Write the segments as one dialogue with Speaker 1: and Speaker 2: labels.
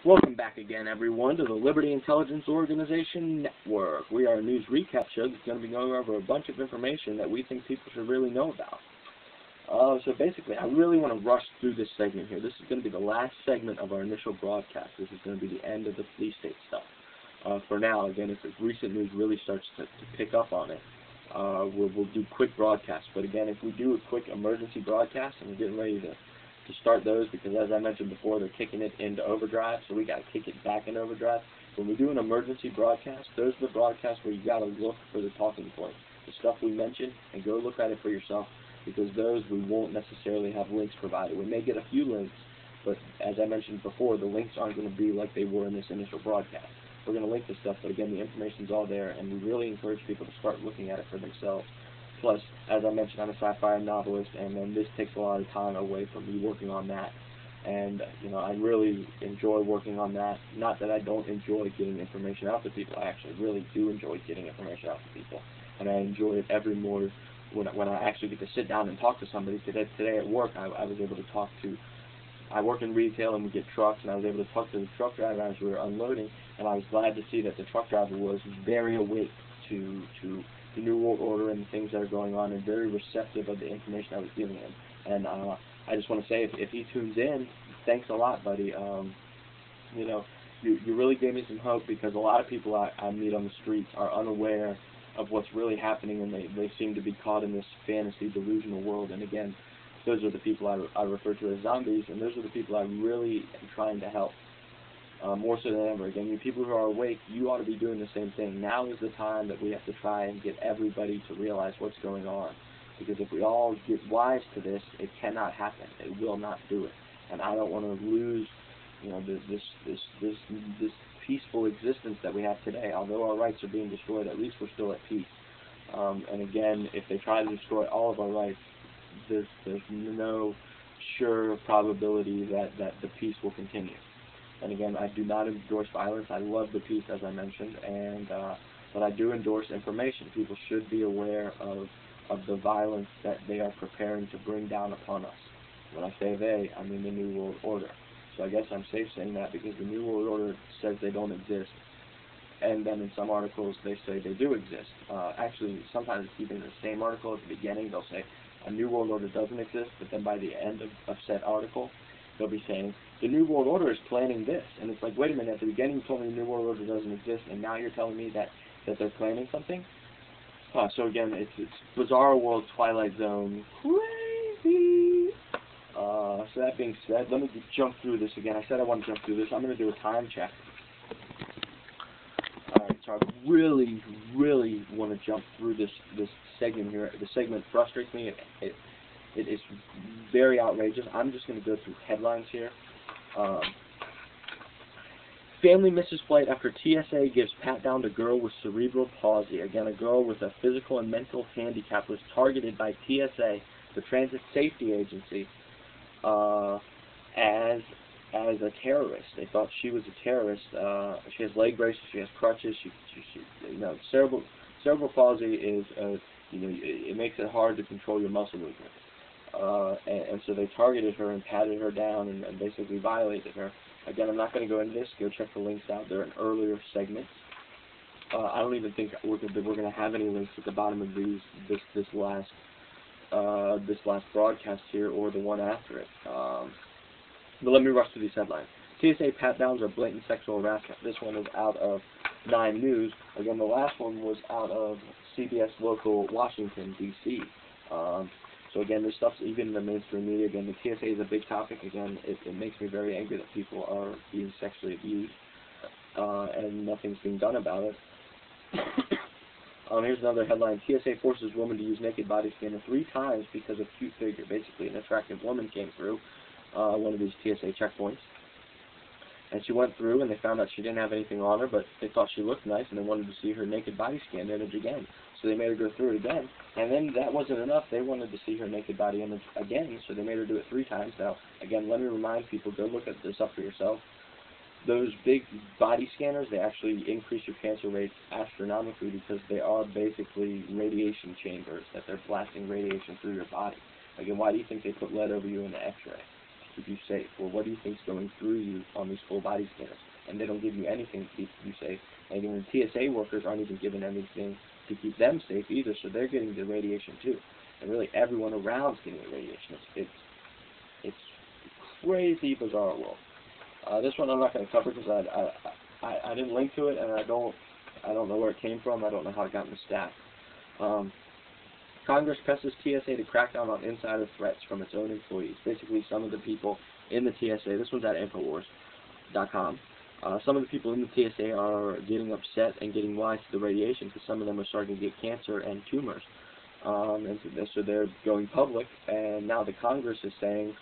Speaker 1: Welcome back again, everyone, to the Liberty Intelligence Organization Network. We are a news recap show that's going to be going over a bunch of information that we think people should really know about. So basically, I really want to rush through this segment here. This is going to be the last segment of our initial broadcast. This is going to be the end of the police state stuff. For now, again, if the recent news really starts to pick up on it, we'll do quick broadcasts. But again, if we do a quick emergency broadcast, and we're getting ready to start those, because as I mentioned before, they're kicking it into overdrive, so we got to kick it back in overdrive. When we do an emergency broadcast, those are the broadcasts where you got to look for the talking points, the stuff we mentioned, and go look at it for yourself, because those we won't necessarily have links provided. We may get a few links, but as I mentioned before, the links aren't going to be like they were in this initial broadcast. We're going to link to stuff, but again, the information's all there, and we really encourage people to start looking at it for themselves. Plus, as I mentioned, I'm a sci-fi novelist, and then this takes a lot of time away from me working on that. And, I really enjoy working on that. Not that I don't enjoy getting information out to people. I actually really do enjoy getting information out to people. And I enjoy it every more when I actually get to sit down and talk to somebody. Today at work, I was able to talk to, I work in retail and we get trucks, and I was able to talk to the truck driver as we were unloading, and I was glad to see that the truck driver was very awake to the New World Order and the things that are going on, and very receptive of the information I was giving him. And I just want to say, if he tunes in, thanks a lot, buddy. You really gave me some hope, because a lot of people I meet on the streets are unaware of what's really happening, and they seem to be caught in this fantasy, delusional world. And again, those are the people I refer to as zombies, and those are the people I really am trying to help. More so than ever. Again, you people who are awake, you ought to be doing the same thing. Now is the time that we have to try and get everybody to realize what's going on. Because if we all get wise to this, it cannot happen. It will not do it. And I don't want to lose, this peaceful existence that we have today. Although our rights are being destroyed, at least we're still at peace. And again, if they try to destroy all of our rights, there's no sure probability that the peace will continue. And again, I do not endorse violence. I love the peace, as I mentioned, but I do endorse information. People should be aware of the violence that they are preparing to bring down upon us. When I say they, I mean the New World Order. So I guess I'm safe saying that, because the New World Order says they don't exist, and then in some articles they say they do exist. Actually, sometimes even in the same article at the beginning, they'll say a New World Order doesn't exist, but then by the end of said article, they'll be saying, the New World Order is planning this. And it's like, wait a minute, at the beginning you told me the New World Order doesn't exist, and now you're telling me that they're planning something? So again, it's bizarre world, Twilight Zone, crazy! So that being said, let me jump through this again. I said I want to jump through this. I'm going to do a time check. Alright, so I really, really want to jump through this segment here. The segment frustrates me. It is very outrageous. I'm just going to go through headlines here. Family misses flight after TSA gives pat-down to girl with cerebral palsy. Again, a girl with a physical and mental handicap was targeted by TSA, the Transit Safety Agency, as a terrorist. They thought she was a terrorist. She has leg braces. She has crutches. Cerebral palsy is, it makes it hard to control your muscle movement. And so they targeted her and patted her down and basically violated her. Again, I'm not going to go into this. Go check the links out there in earlier segments. I don't even think we're going to have any links at the bottom of this last broadcast here, or the one after it. But let me rush through these headlines. TSA pat-downs are blatant sexual harassment. This one is out of 9 News. Again, the last one was out of CBS Local Washington, D.C. So again, this stuff's even in the mainstream media. Again, the TSA is a big topic. Again, it makes me very angry that people are being sexually abused, and nothing's being done about it. Here's another headline. TSA forces woman to use naked body scanner 3 times because of cute figure. Basically, an attractive woman came through one of these TSA checkpoints, and she went through, and they found out she didn't have anything on her, but they thought she looked nice, and they wanted to see her naked body scan image again. So they made her go through it again, and then that wasn't enough. They wanted to see her naked body image again, so they made her do it 3 times. Now, again, let me remind people, go look at this up for yourself. Those big body scanners, they actually increase your cancer rates astronomically, because they are basically radiation chambers that they're blasting radiation through your body. Again, why do you think they put lead over you in the x-ray? keep you safe? Well, what do you think is going through you on these full body scanners? And they don't give you anything to keep you safe. And even the TSA workers aren't even given anything to keep them safe either, so they're getting the radiation too. And really everyone around is getting the radiation. It's crazy bizarre world. This one I'm not going to cover because I didn't link to it, and I don't know where it came from. I don't know how it got in the stack. Congress presses TSA to crack down on insider threats from its own employees. Basically, some of the people in the TSA, this one's at Infowars.com, some of the people in the TSA are getting upset and getting wise to the radiation because some of them are starting to get cancer and tumors. And so they're going public, and now the Congress is saying,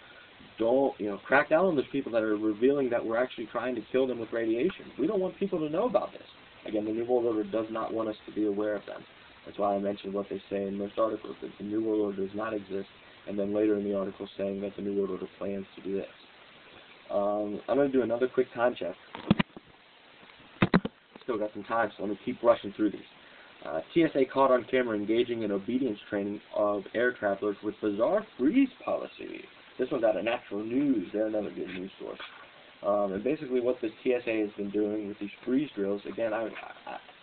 Speaker 1: don't, crack down on those people that are revealing that we're actually trying to kill them with radiation. We don't want people to know about this. Again, the New World Order does not want us to be aware of them. That's why I mentioned what they say in most articles, that the New World Order does not exist, and then later in the article saying that the New World Order plans to do this. I'm going to do another quick time check. Still got some time, so let me keep rushing through these. TSA caught on camera engaging in obedience training of air travelers with bizarre freeze policy. This one's out of Natural News. They're another good news source. And basically what the TSA has been doing with these freeze drills, again,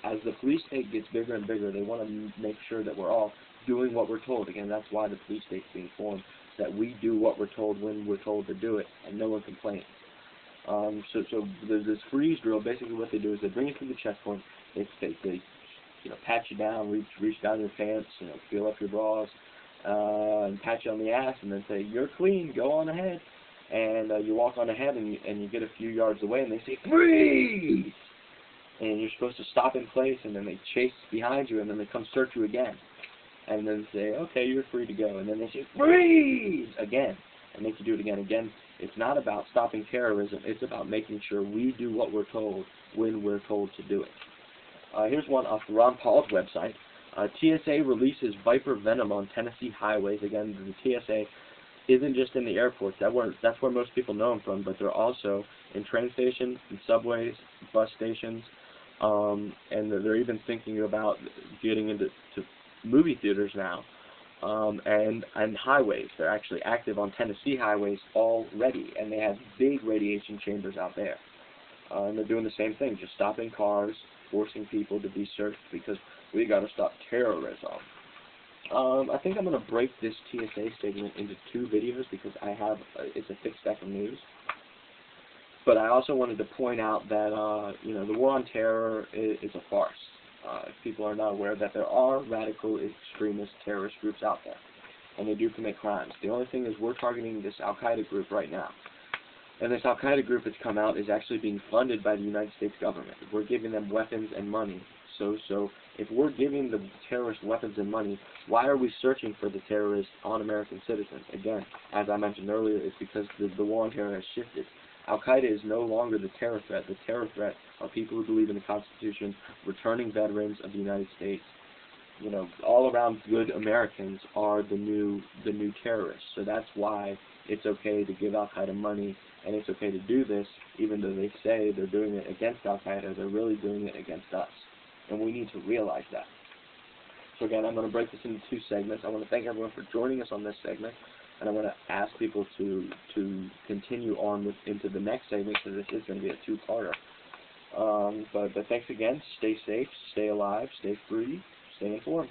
Speaker 1: as the police state gets bigger and bigger, they want to make sure that we're all doing what we're told. Again, that's why the police state's being formed, that we do what we're told when we're told to do it, and no one complains. So this freeze drill, basically what they do is they bring you to the checkpoint, they pat you down, reach down your pants, feel up your bras, and pat you on the ass, and then say, you're clean, go on ahead. And you walk on ahead, and you get a few yards away, and they say, freeze! And you're supposed to stop in place, and then they chase behind you, and then they come search you again. And then say, okay, you're free to go. And then they say, freeze! Again. And make you do it again. Again, it's not about stopping terrorism. It's about making sure we do what we're told when we're told to do it. Here's one off Ron Paul's website. TSA releases viper venom on Tennessee highways. Again, the TSA isn't just in the airports. That's where most people know them from, but they're also in train stations, in subways, bus stations, and they're even thinking about getting into movie theaters now, and highways. They're actually active on Tennessee highways already, and they have big radiation chambers out there. And they're doing the same thing, just stopping cars, forcing people to be searched because we got to stop terrorism. I think I'm going to break this TSA statement into two videos because it's a thick stack of news. But I also wanted to point out that the war on terror is a farce. If people are not aware that there are radical extremist terrorist groups out there, and they do commit crimes. The only thing is we're targeting this Al-Qaeda group right now. And this Al-Qaeda group that's come out is actually being funded by the United States government. We're giving them weapons and money. So if we're giving the terrorists weapons and money, why are we searching for the terrorists on American citizens? Again, as I mentioned earlier, it's because the war on terror has shifted. Al-Qaeda is no longer the terror threat. The terror threat are people who believe in the Constitution, returning veterans of the United States. All around good Americans are the new terrorists. So that's why it's okay to give Al-Qaeda money, and it's okay to do this, even though they say they're doing it against Al-Qaeda, they're really doing it against us. And we need to realize that. So again, I'm going to break this into two segments. I want to thank everyone for joining us on this segment, and I want to ask people to continue on into the next segment, because this is going to be a two-parter. But thanks again. Stay safe, stay alive, stay free, stay informed.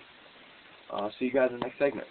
Speaker 1: See you guys in the next segment.